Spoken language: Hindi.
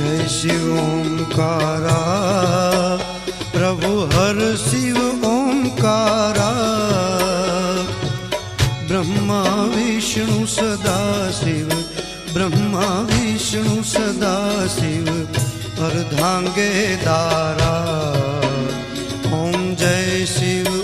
जय शिव ओंकारा, प्रभु हर शिव ओंकारा। ब्रह्मा विष्णु सदा शिव, ब्रह्मा विष्णु सदा शिव, अर्धांगे दारा। ओम जय शिव